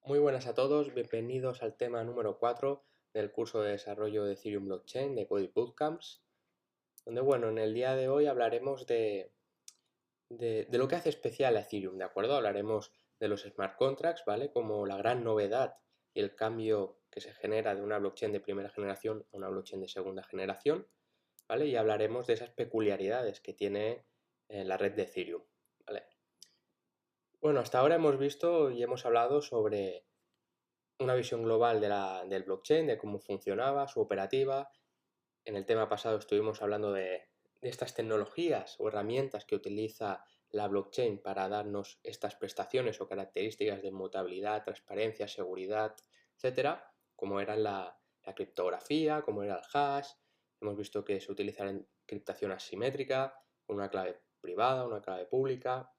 Muy buenas a todos, bienvenidos al tema número 4 del curso de desarrollo de Ethereum Blockchain de Coding Bootcamps, donde en el día de hoy hablaremos de lo que hace especial a Ethereum, ¿de acuerdo? Hablaremos de los smart contracts, ¿vale? Como la gran novedad y el cambio que se genera de una blockchain de primera generación a una blockchain de segunda generación, ¿vale? Y hablaremos de esas peculiaridades que tiene la red de Ethereum, ¿vale? Bueno, hasta ahora hemos visto y hemos hablado sobre una visión global del blockchain, de cómo funcionaba, su operativa. En el tema pasado estuvimos hablando de estas tecnologías o herramientas que utiliza la blockchain para darnos estas prestaciones o características de inmutabilidad, transparencia, seguridad, etcétera, como eran la criptografía, como era el hash. Hemos visto que se utiliza la encriptación asimétrica, con una clave privada, una clave pública,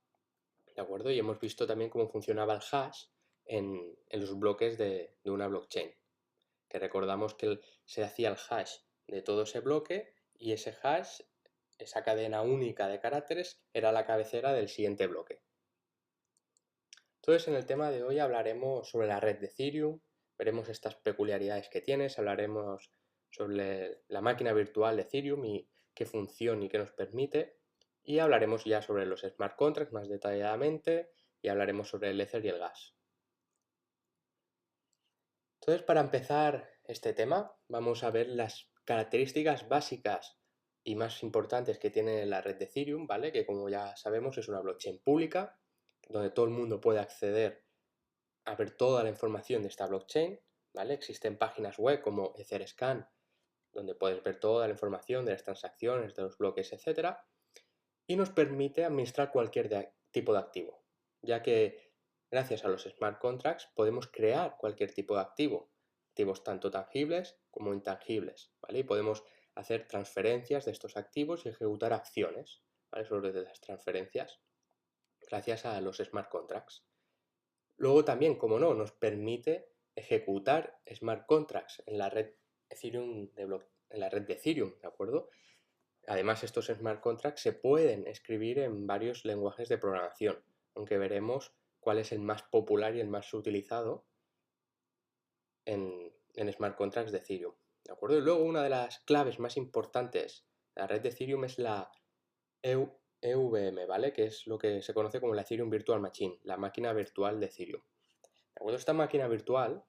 ¿de acuerdo? Y hemos visto también cómo funcionaba el hash en los bloques de una blockchain, que recordamos que se hacía el hash de todo ese bloque y ese hash, esa cadena única de caracteres, era la cabecera del siguiente bloque. Entonces, en el tema de hoy hablaremos sobre la red de Ethereum, veremos estas peculiaridades que tienes, hablaremos sobre la máquina virtual de Ethereum y qué función y qué nos permite, y hablaremos ya sobre los smart contracts más detalladamente y hablaremos sobre el Ether y el gas. Entonces, para empezar este tema, vamos a ver las características básicas y más importantes que tiene la red de Ethereum, ¿vale? Que como ya sabemos es una blockchain pública, donde todo el mundo puede acceder a ver toda la información de esta blockchain, ¿vale? Existen páginas web como Etherscan, donde puedes ver toda la información de las transacciones, de los bloques, etcétera, y nos permite administrar cualquier tipo de activo, ya que gracias a los smart contracts podemos crear cualquier tipo de activos tanto tangibles como intangibles, ¿vale? Y podemos hacer transferencias de estos activos y ejecutar acciones, ¿vale? Sobre las transferencias gracias a los smart contracts. Luego también, como no, nos permite ejecutar smart contracts en la red Ethereum en la red de Ethereum, ¿de acuerdo? Además, estos smart contracts se pueden escribir en varios lenguajes de programación, aunque veremos cuál es el más popular y el más utilizado en smart contracts de Ethereum, ¿de acuerdo? Y luego una de las claves más importantes de la red de Ethereum es la EVM, ¿vale? Que es lo que se conoce como la Ethereum Virtual Machine, la máquina virtual de Ethereum. ¿De acuerdo? Esta máquina virtual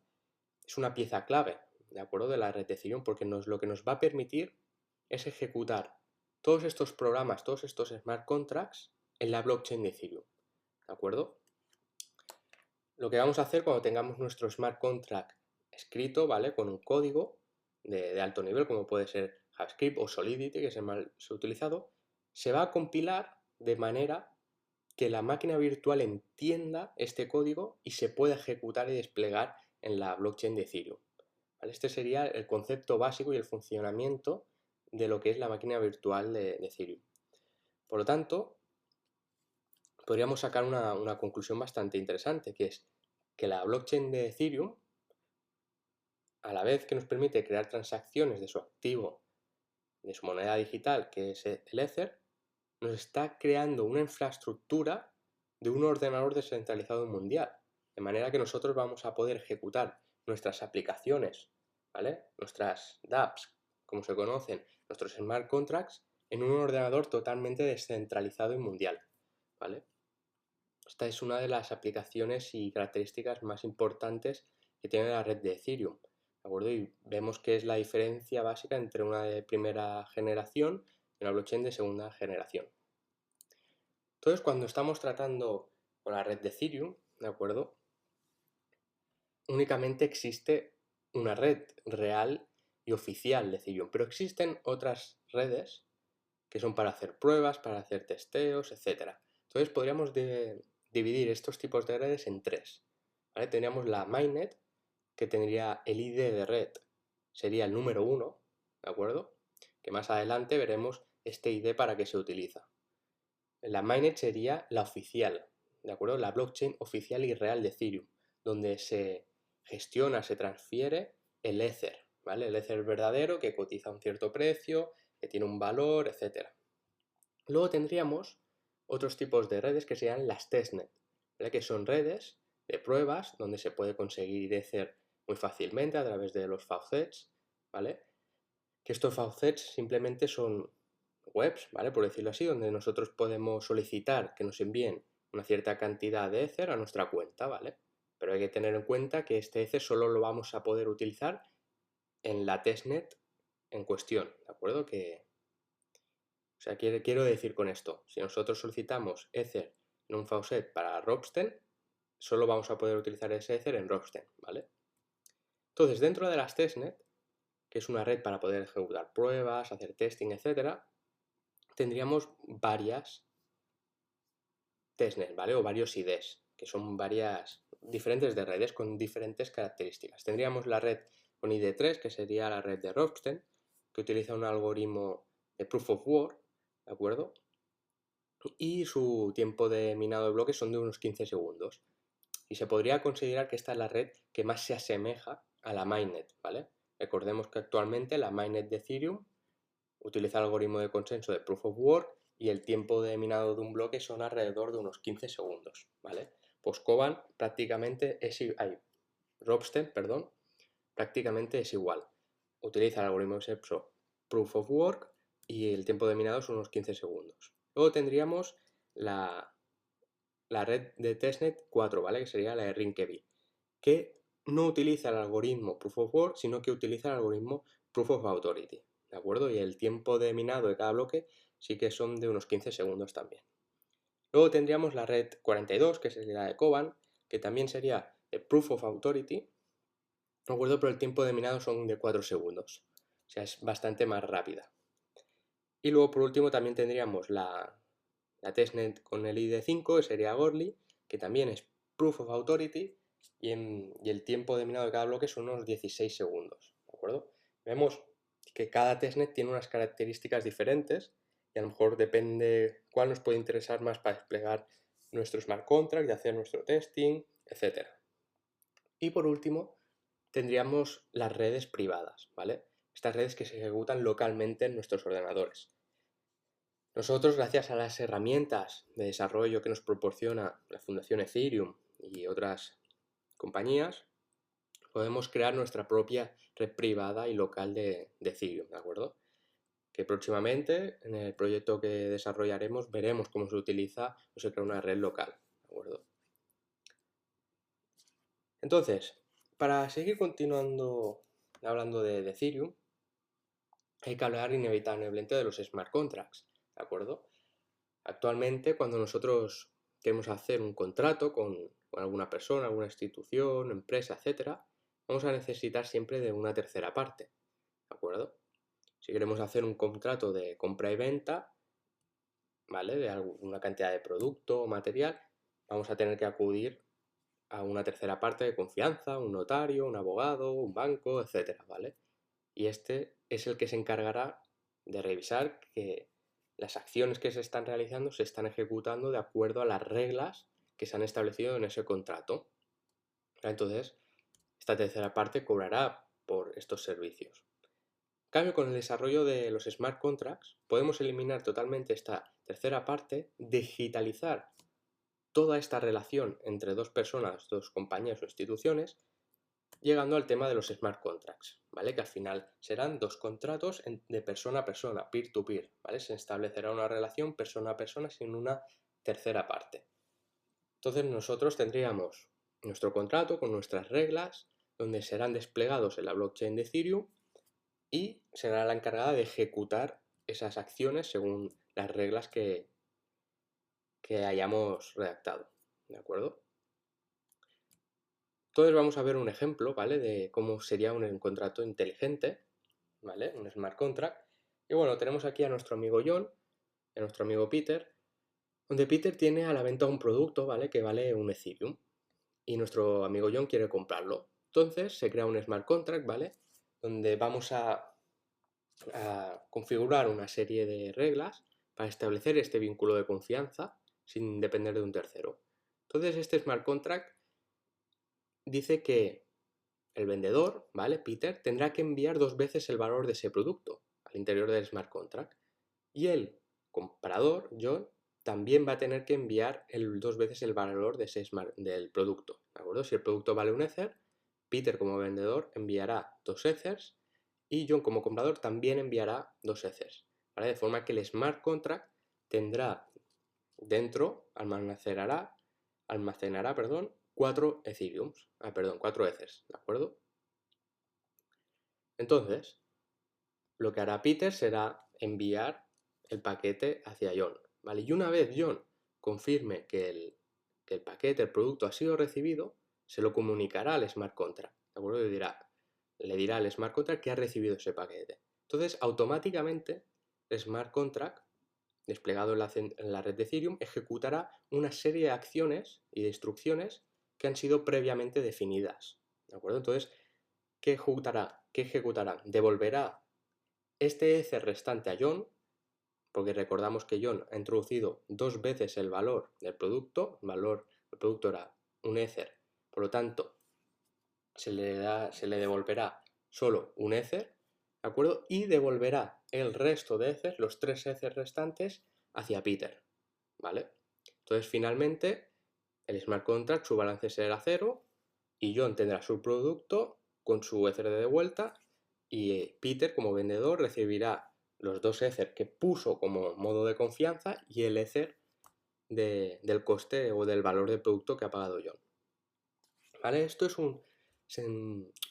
es una pieza clave, ¿de acuerdo? De la red de Ethereum, porque lo que nos va a permitir es ejecutar todos estos programas, todos estos smart contracts en la blockchain de Ethereum, ¿de acuerdo? Lo que vamos a hacer cuando tengamos nuestro smart contract escrito, ¿vale? Con un código de alto nivel, como puede ser JavaScript o Solidity, que es el más utilizado, se va a compilar de manera que la máquina virtual entienda este código y se pueda ejecutar y desplegar en la blockchain de Ethereum, ¿vale? Este sería el concepto básico y el funcionamiento de lo que es la máquina virtual de Ethereum. Por lo tanto, podríamos sacar una conclusión bastante interesante, que es que la blockchain de Ethereum, a la vez que nos permite crear transacciones de su activo, de su moneda digital, que es el Ether, nos está creando una infraestructura de un ordenador descentralizado mundial, de manera que nosotros vamos a poder ejecutar nuestras aplicaciones, ¿vale? Nuestras dApps, como se conocen, nuestros smart contracts, en un ordenador totalmente descentralizado y mundial, ¿vale? Esta es una de las aplicaciones y características más importantes que tiene la red de Ethereum, ¿de acuerdo? Y vemos que es la diferencia básica entre una de primera generación y una blockchain de segunda generación. Entonces, cuando estamos tratando con la red de Ethereum, ¿de acuerdo? Únicamente existe una red real y oficial de Ethereum, pero existen otras redes que son para hacer pruebas, para hacer testeos, etc. Entonces podríamos dividir estos tipos de redes en tres, ¿vale? Tendríamos la mainnet, que tendría el ID de red, sería el número 1, ¿de acuerdo? Que más adelante veremos este ID para qué se utiliza. La mainnet sería la oficial, ¿de acuerdo? La blockchain oficial y real de Ethereum, donde se gestiona, se transfiere el Ether, ¿vale? El Ether verdadero que cotiza a un cierto precio, que tiene un valor, etc. Luego tendríamos otros tipos de redes que serían las testnet, ¿vale? Que son redes de pruebas donde se puede conseguir Ether muy fácilmente a través de los faucets, ¿vale? Que estos faucets simplemente son webs, ¿vale? Por decirlo así, donde nosotros podemos solicitar que nos envíen una cierta cantidad de Ether a nuestra cuenta, ¿vale? Pero hay que tener en cuenta que este Ether solo lo vamos a poder utilizar en la testnet en cuestión, ¿de acuerdo? O sea, quiero decir con esto, si nosotros solicitamos Ether en un faucet para Ropsten, solo vamos a poder utilizar ese Ether en Ropsten, ¿vale? Entonces, dentro de las testnet, que es una red para poder ejecutar pruebas, hacer testing, etc., tendríamos varias testnet, ¿vale? O varios IDs, que son varias diferentes de redes con diferentes características. Tendríamos la red con ID3, que sería la red de Ropsten, que utiliza un algoritmo de Proof of Work, ¿de acuerdo? Y su tiempo de minado de bloques son de unos 15 segundos. Y se podría considerar que esta es la red que más se asemeja a la mainnet, ¿vale? Recordemos que actualmente la mainnet de Ethereum utiliza el algoritmo de consenso de Proof of Work y el tiempo de minado de un bloque son alrededor de unos 15 segundos, ¿vale? Pues Koban prácticamente Ropsten, perdón, prácticamente es igual. Utiliza el algoritmo de consenso Proof of Work y el tiempo de minado son unos 15 segundos. Luego tendríamos la red de testnet 4, ¿vale? Que sería la de Rinkeby, que no utiliza el algoritmo Proof of Work, sino que utiliza el algoritmo Proof of Authority, ¿de acuerdo? Y el tiempo de minado de cada bloque sí que son de unos 15 segundos también. Luego tendríamos la red 42, que sería la de Koban, que también sería el Proof of Authority, ¿de acuerdo? Pero el tiempo de minado son de 4 segundos, o sea, es bastante más rápida. Y luego por último también tendríamos la testnet con el ID5, que sería Goerli, que también es Proof of Authority, y el tiempo de minado de cada bloque son unos 16 segundos, ¿de acuerdo? Vemos que cada testnet tiene unas características diferentes y a lo mejor depende cuál nos puede interesar más para desplegar nuestro smart contract y hacer nuestro testing, etc. Y por último, tendríamos las redes privadas, ¿vale? Estas redes que se ejecutan localmente en nuestros ordenadores. Nosotros, gracias a las herramientas de desarrollo que nos proporciona la Fundación Ethereum y otras compañías, podemos crear nuestra propia red privada y local de Ethereum, ¿de acuerdo? Que próximamente, en el proyecto que desarrollaremos, veremos cómo se utiliza o se crea una red local, ¿de acuerdo? Entonces, para seguir continuando hablando de Ethereum, hay que hablar inevitablemente de los smart contracts, ¿de acuerdo? Actualmente, cuando nosotros queremos hacer un contrato con alguna persona, alguna institución, empresa, etcétera, vamos a necesitar siempre de una tercera parte, ¿de acuerdo? Si queremos hacer un contrato de compra y venta, ¿vale? De alguna cantidad de producto o material, vamos a tener que acudir a una tercera parte de confianza, un notario, un abogado, un banco, etcétera, ¿vale? Y este es el que se encargará de revisar que las acciones que se están realizando se están ejecutando de acuerdo a las reglas que se han establecido en ese contrato. Entonces, esta tercera parte cobrará por estos servicios. En cambio, con el desarrollo de los smart contracts, podemos eliminar totalmente esta tercera parte, digitalizar toda esta relación entre dos personas, dos compañías o instituciones, llegando al tema de los smart contracts, ¿vale? Que al final serán dos contratos de persona a persona, peer-to-peer, ¿vale? Se establecerá una relación persona a persona sin una tercera parte. Entonces nosotros tendríamos nuestro contrato con nuestras reglas, donde serán desplegados en la blockchain de Ethereum y será la encargada de ejecutar esas acciones según las reglas que hayamos redactado, ¿de acuerdo? Entonces vamos a ver un ejemplo, ¿vale? De cómo sería un contrato inteligente, ¿vale? Un smart contract. Y bueno, tenemos aquí a nuestro amigo John, a nuestro amigo Peter, donde Peter tiene a la venta un producto, ¿vale? Que vale un Ethereum. Y nuestro amigo John quiere comprarlo. Entonces se crea un smart contract, ¿vale? Donde vamos a configurar una serie de reglas para establecer este vínculo de confianza sin depender de un tercero. Entonces este smart contract dice que el vendedor, ¿vale? Peter, tendrá que enviar 2 veces el valor de ese producto al interior del smart contract. Y el comprador, John, también va a tener que enviar dos veces el valor de del producto, ¿de acuerdo? Si el producto vale un Ether, Peter como vendedor enviará 2 Ethers y John como comprador también enviará 2 Ethers, ¿vale? De forma que el smart contract tendrá dentro, almacenará 4 Ethereums, 4 Ethers, ¿de acuerdo? Entonces, lo que hará Peter será enviar el paquete hacia John, ¿vale? Y una vez John confirme que el paquete, el producto ha sido recibido, se lo comunicará al smart contract, ¿de acuerdo? Le dirá al smart contract que ha recibido ese paquete. Entonces, automáticamente, el smart contract, desplegado en la red de Ethereum, ejecutará una serie de acciones y de instrucciones que han sido previamente definidas, ¿de acuerdo? Entonces, ¿qué ejecutará? Devolverá este Ether restante a John, porque recordamos que John ha introducido 2 veces el valor del producto, el valor del producto era un Ether, por lo tanto se le devolverá solo un Ether, ¿de acuerdo? Y devolverá el resto de Ethers, los 3 Ethers restantes, hacia Peter, ¿vale? Entonces finalmente el smart contract, su balance será 0 y John tendrá su producto con su Ether de vuelta y Peter como vendedor recibirá los 2 Ether que puso como modo de confianza y el Ether del coste o del valor del producto que ha pagado John. ¿Vale? Esto es un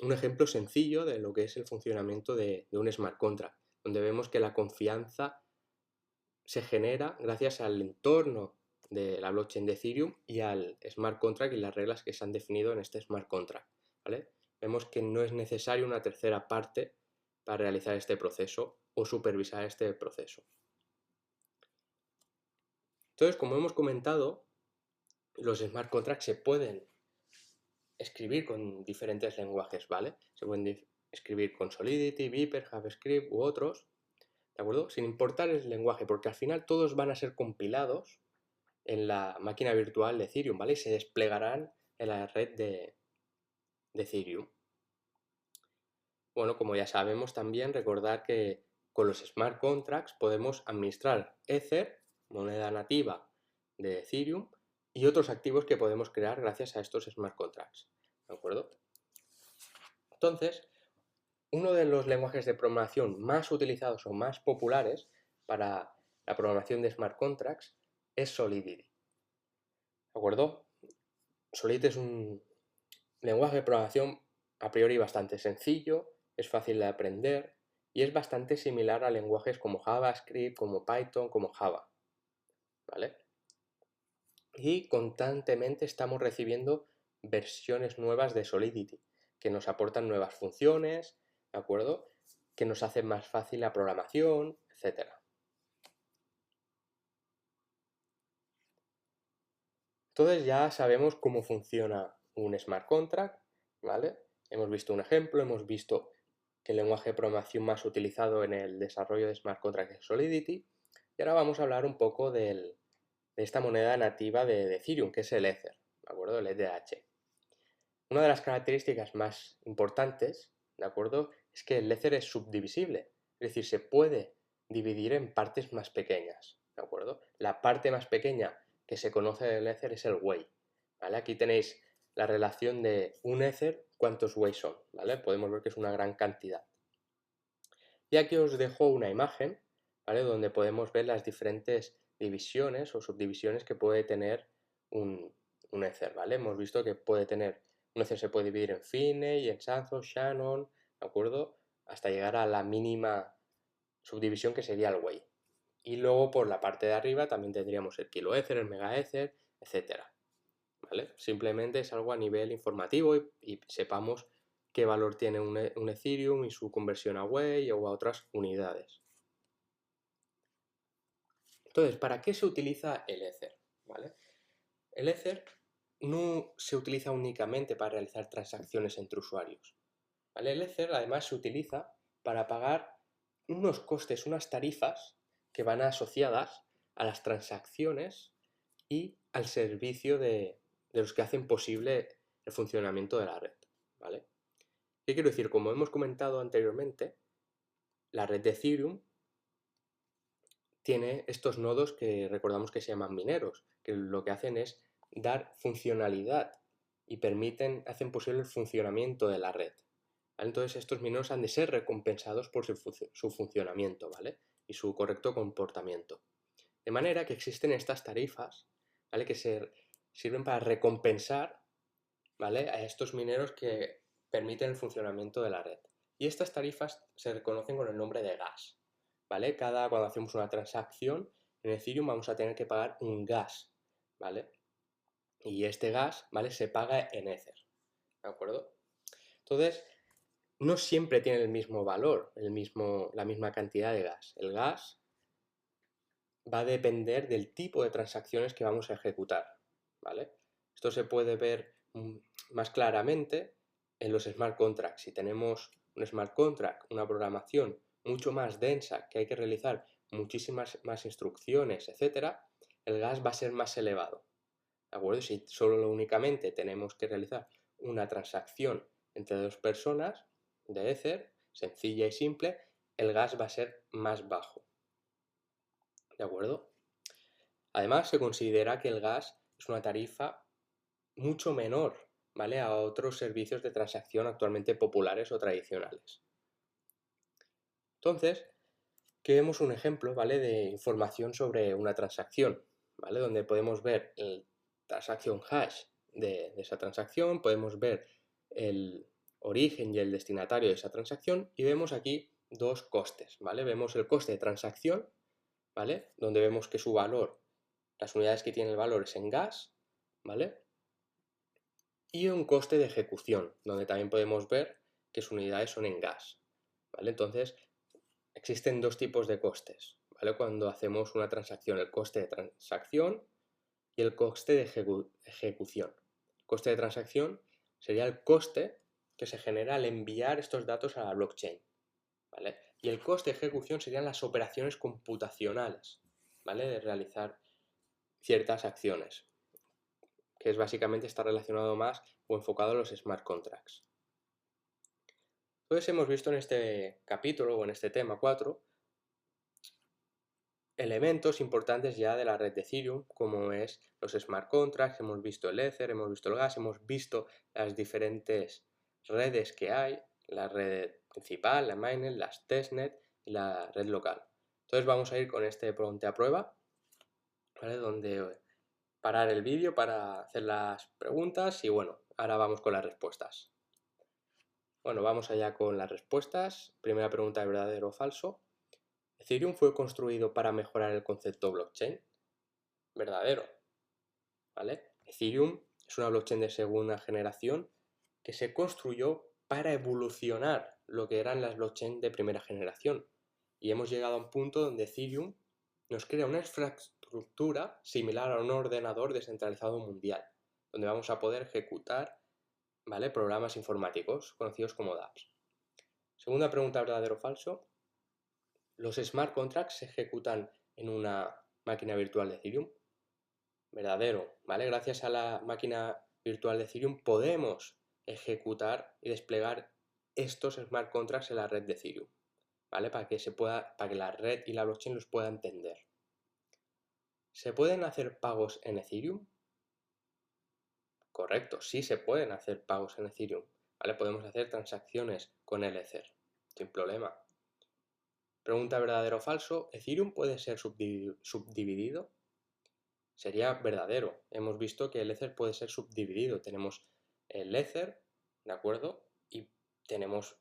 ejemplo sencillo de lo que es el funcionamiento de un smart contract, donde vemos que la confianza se genera gracias al entorno de la blockchain de Ethereum y al smart contract y las reglas que se han definido en este smart contract, ¿vale? Vemos que no es necesaria una tercera parte para realizar este proceso o supervisar este proceso. Entonces, como hemos comentado, los smart contracts se pueden escribir con diferentes lenguajes, ¿vale? Se pueden escribir con Solidity, Viper, JavaScript u otros, ¿de acuerdo? Sin importar el lenguaje, porque al final todos van a ser compilados en la máquina virtual de Ethereum, ¿vale? Y se desplegarán en la red de Ethereum. Bueno, como ya sabemos también, recordar que con los smart contracts podemos administrar Ether, moneda nativa de Ethereum, y otros activos que podemos crear gracias a estos smart contracts, ¿de acuerdo? Entonces, uno de los lenguajes de programación más utilizados o más populares para la programación de smart contracts es Solidity, ¿de acuerdo? Solidity es un lenguaje de programación a priori bastante sencillo, es fácil de aprender y es bastante similar a lenguajes como JavaScript, como Python, como Java, ¿vale? Y constantemente estamos recibiendo versiones nuevas de Solidity que nos aportan nuevas funciones, ¿de acuerdo? Que nos hacen más fácil la programación, etc. Entonces ya sabemos cómo funciona un smart contract, ¿vale? Hemos visto un ejemplo, hemos visto que el lenguaje de programación más utilizado en el desarrollo de smart contracts es Solidity. Y ahora vamos a hablar un poco de esta moneda nativa de Ethereum, que es el Ether, ¿de acuerdo? El ETH. Una de las características más importantes, ¿de acuerdo? Es que el Ether es subdivisible, es decir, se puede dividir en partes más pequeñas, ¿de acuerdo? La parte más pequeña que se conoce del Ether es el Wei, ¿vale? Aquí tenéis la relación de un Ether, cuántos Wei son, ¿vale? Podemos ver que es una gran cantidad. Y aquí os dejo una imagen, ¿vale? Donde podemos ver las diferentes divisiones o subdivisiones que puede tener un Ether, ¿vale? Hemos visto que puede tener, un Ether se puede dividir en Finney, en Sanzo, Shannon, ¿de acuerdo? Hasta llegar a la mínima subdivisión que sería el Wei. Y luego por la parte de arriba también tendríamos el Kilo Ether, el Mega Ether, etc. ¿Vale? Simplemente es algo a nivel informativo y sepamos qué valor tiene un Ethereum y su conversión a Wei o a otras unidades. Entonces, ¿para qué se utiliza el Ether? ¿Vale? El Ether no se utiliza únicamente para realizar transacciones entre usuarios. ¿Vale? El Ether además se utiliza para pagar unos costes, unas tarifas que van asociadas a las transacciones y al servicio de los que hacen posible el funcionamiento de la red, ¿vale? ¿Qué quiero decir? Como hemos comentado anteriormente, la red de Ethereum tiene estos nodos que recordamos que se llaman mineros, que lo que hacen es dar funcionalidad y hacen posible el funcionamiento de la red. ¿Vale? Entonces estos mineros han de ser recompensados por su funcionamiento, ¿vale? Y su correcto comportamiento. De manera que existen estas tarifas, ¿vale? Que sirven para recompensar, ¿vale? A estos mineros que permiten el funcionamiento de la red. Y estas tarifas se reconocen con el nombre de gas, ¿vale? Cuando hacemos una transacción en Ethereum vamos a tener que pagar un gas, ¿vale? Y este gas, ¿vale? Se paga en Ether, ¿de acuerdo? Entonces, no siempre tiene el mismo valor, la misma cantidad de gas. El gas va a depender del tipo de transacciones que vamos a ejecutar, ¿vale? Esto se puede ver más claramente en los smart contracts. Si tenemos un smart contract, una programación mucho más densa, que hay que realizar muchísimas más instrucciones, etcétera, el gas va a ser más elevado, ¿de acuerdo? Si solo únicamente tenemos que realizar una transacción entre dos personas de Ether, sencilla y simple, el gas va a ser más bajo, ¿de acuerdo? Además, se considera que el gas es una tarifa mucho menor, ¿vale? A otros servicios de transacción actualmente populares o tradicionales. Entonces, aquí vemos un ejemplo, ¿vale? De información sobre una transacción, ¿vale? Donde podemos ver el transacción hash de esa transacción, podemos ver el origen y el destinatario de esa transacción y vemos aquí dos costes, ¿vale? Vemos el coste de transacción, ¿vale? Donde vemos que su valor, las unidades que tiene el valor es en gas, ¿vale? Y un coste de ejecución, donde también podemos ver que sus unidades son en gas, ¿vale? Entonces, existen dos tipos de costes, ¿vale? Cuando hacemos una transacción, el coste de transacción y el coste de ejecución. El coste de transacción sería el coste que se genera al enviar estos datos a la blockchain, ¿vale? Y el coste de ejecución serían las operaciones computacionales, ¿vale? De realizar ciertas acciones, que es básicamente está relacionado más o enfocado a los smart contracts. Entonces hemos visto en este capítulo o en este tema 4 elementos importantes ya de la red de Ethereum, como es los smart contracts, hemos visto el Ether, hemos visto el gas, hemos visto las diferentes redes que hay, la red principal, la mainnet, las testnet y la red local. Entonces vamos a ir con este ponte a prueba, ¿vale? Donde parar el vídeo para hacer las preguntas y bueno, ahora vamos con las respuestas. Bueno, vamos allá con las respuestas. Primera pregunta, ¿verdadero o falso? ¿Ethereum fue construido para mejorar el concepto blockchain? Verdadero, ¿vale? Ethereum es una blockchain de segunda generación que se construyó para evolucionar lo que eran las blockchains de primera generación. Y hemos llegado a un punto donde Ethereum nos crea una infraestructura similar a un ordenador descentralizado mundial, donde vamos a poder ejecutar, ¿vale? Programas informáticos conocidos como dApps. Segunda pregunta, ¿verdadero o falso? ¿Los smart contracts se ejecutan en una máquina virtual de Ethereum? Verdadero, ¿vale? Gracias a la máquina virtual de Ethereum podemos ejecutar y desplegar estos smart contracts en la red de Ethereum, ¿vale? Para que la red y la blockchain los pueda entender. ¿Se pueden hacer pagos en Ethereum? Correcto, sí se pueden hacer pagos en Ethereum, ¿vale? Podemos hacer transacciones con el Ether, sin problema. Pregunta verdadero o falso, ¿Ethereum puede ser subdividido? Sería verdadero. Hemos visto que el Ether puede ser subdividido. Tenemos el Ether, ¿de acuerdo? Y tenemos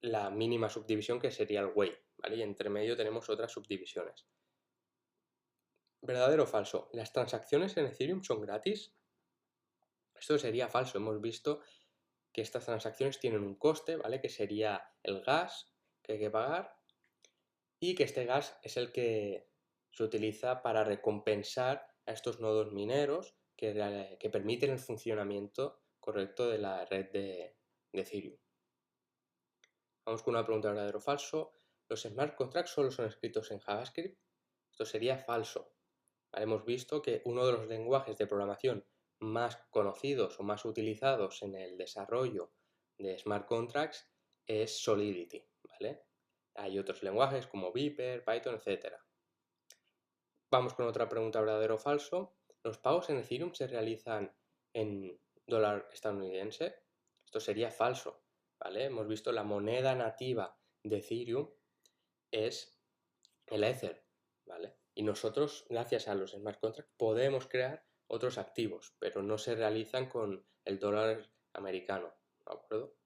la mínima subdivisión que sería el Wave, ¿vale? Y entre medio tenemos otras subdivisiones. ¿Verdadero o falso? ¿Las transacciones en Ethereum son gratis? Esto sería falso. Hemos visto que estas transacciones tienen un coste, ¿vale? Que sería el gas que hay que pagar y que este gas es el que se utiliza para recompensar a estos nodos mineros que permiten el funcionamiento correcto de la red de Ethereum. Vamos con una pregunta verdadero o falso. ¿Los smart contracts solo son escritos en JavaScript? Esto sería falso. ¿Vale? Hemos visto que uno de los lenguajes de programación más conocidos o más utilizados en el desarrollo de smart contracts es Solidity, ¿vale? Hay otros lenguajes como Viper, Python, etc. Vamos con otra pregunta, verdadero o falso. ¿Los pagos en Ethereum se realizan en dólar estadounidense? Esto sería falso, ¿vale? Hemos visto la moneda nativa de Ethereum es el Ether, ¿vale? Y nosotros, gracias a los smart contracts, podemos crear otros activos, pero no se realizan con el dólar americano, ¿de acuerdo?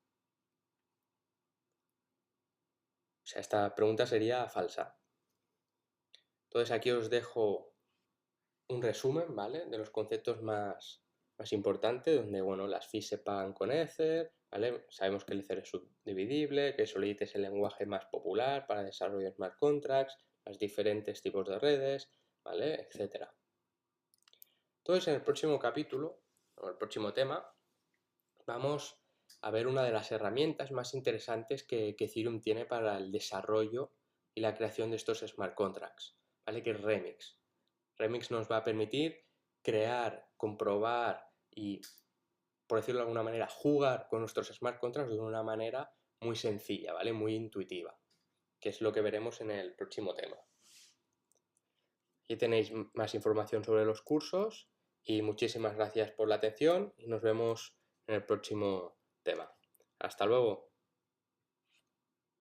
O sea, esta pregunta sería falsa. Entonces aquí os dejo un resumen, ¿vale? De los conceptos más importantes, donde, bueno, las fees se pagan con Ether, ¿vale? Sabemos que el Ether es subdividible, que Solidity es el lenguaje más popular para desarrollo de smart contracts, los diferentes tipos de redes, ¿vale? Etcétera. Entonces, en el próximo capítulo, o el próximo tema, vamos a ver una de las herramientas más interesantes que Ethereum tiene para el desarrollo y la creación de estos smart contracts, ¿vale? Que es Remix. Remix nos va a permitir crear, comprobar y, por decirlo de alguna manera, jugar con nuestros smart contracts de una manera muy sencilla, ¿vale? Muy intuitiva, que es lo que veremos en el próximo tema. Aquí tenéis más información sobre los cursos y muchísimas gracias por la atención y nos vemos en el próximo tema. Hasta luego.